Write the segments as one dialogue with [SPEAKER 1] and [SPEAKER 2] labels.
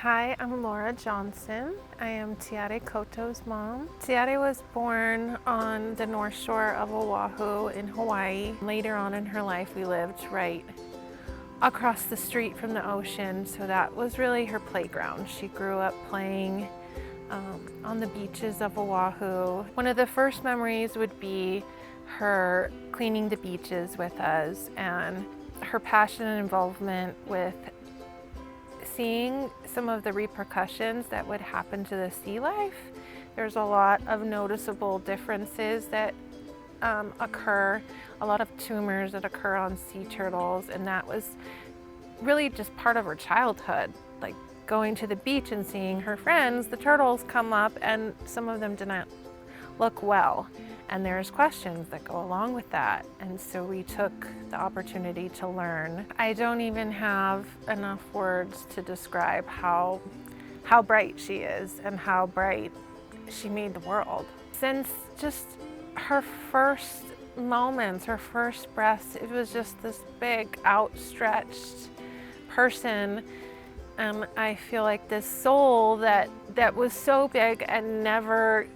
[SPEAKER 1] Hi, I'm Laura Johnson. I am Tiare Couto's mom. Tiare was born on the north shore of Oahu in Hawaii. Later on in her life, we lived right across the street from the ocean, so that was really her playground. She grew up playing on the beaches of Oahu. One of the first memories would be her cleaning the beaches with us and her passion and involvement with seeing some of the repercussions that would happen to the sea life. There's a lot of noticeable differences that occur, a lot of tumors that occur on sea turtles, and that was really just part of her childhood. Like going to the beach and seeing her friends, the turtles, come up, and some of them did not look well. And there's questions that go along with that. And so we took the opportunity to learn. I don't even have enough words to describe how bright she is and how bright she made the world. Since just her first moments, her first breaths, it was just this big outstretched person. I feel like this soul that was so big and never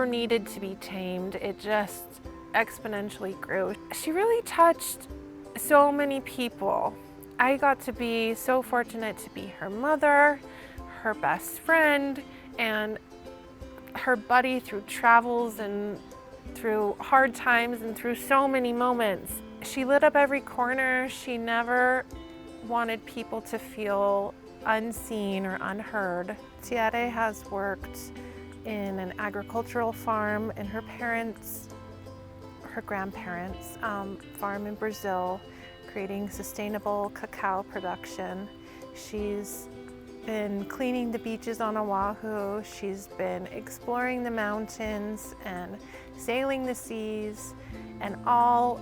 [SPEAKER 1] needed to be tamed. It just exponentially grew. She really touched so many people. I got to be so fortunate to be her mother, her best friend, and her buddy through travels and through hard times and through so many moments. She lit up every corner. She never wanted people to feel unseen or unheard. Tiare has worked in an agricultural farm in her grandparents' farm in Brazil, creating sustainable cacao production. She's been cleaning the beaches on Oahu. She's been exploring the mountains and sailing the seas, and all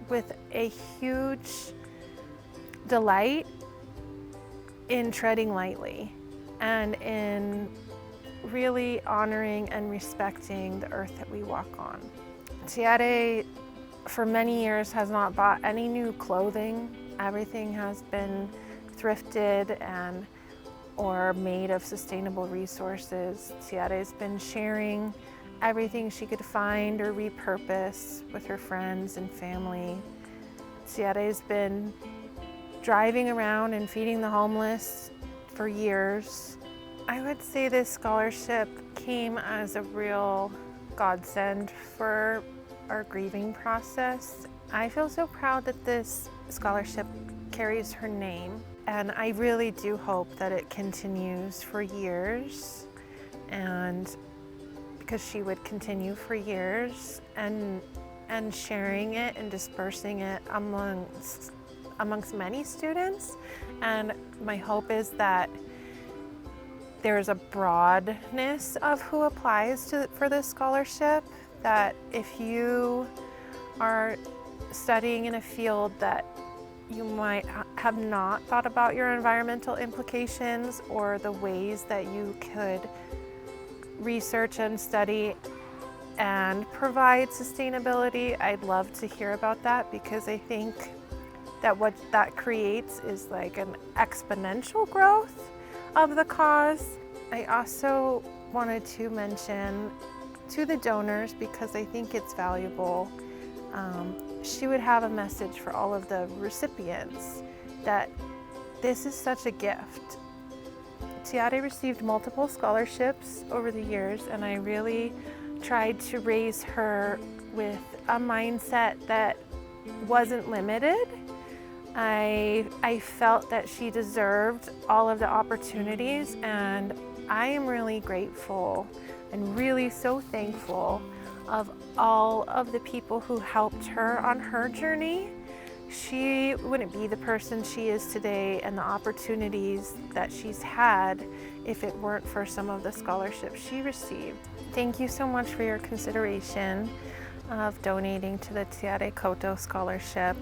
[SPEAKER 1] with a huge delight in treading lightly and in really honoring and respecting the earth that we walk on. Tiare, for many years, has not bought any new clothing. Everything has been thrifted or made of sustainable resources. Tiare's been sharing everything she could find or repurpose with her friends and family. Tiare's been driving around and feeding the homeless for years. I would say this scholarship came as a real godsend for our grieving process. I feel so proud that this scholarship carries her name, and I really do hope that it continues for years, and because she would continue for years and sharing it and dispersing it amongst many students. And my hope is that there's a broadness of who applies for this scholarship, that if you are studying in a field that you might have not thought about your environmental implications or the ways that you could research and study and provide sustainability, I'd love to hear about that, because I think that what that creates is like an exponential growth of the cause. I also wanted to mention to the donors, because I think it's valuable, she would have a message for all of the recipients that this is such a gift. Tiare received multiple scholarships over the years, and I really tried to raise her with a mindset that wasn't limited. I felt that she deserved all of the opportunities, and I am really grateful and really so thankful of all of the people who helped her on her journey. She wouldn't be the person she is today and the opportunities that she's had if it weren't for some of the scholarships she received. Thank you so much for your consideration of donating to the Tiare Couto Scholarship.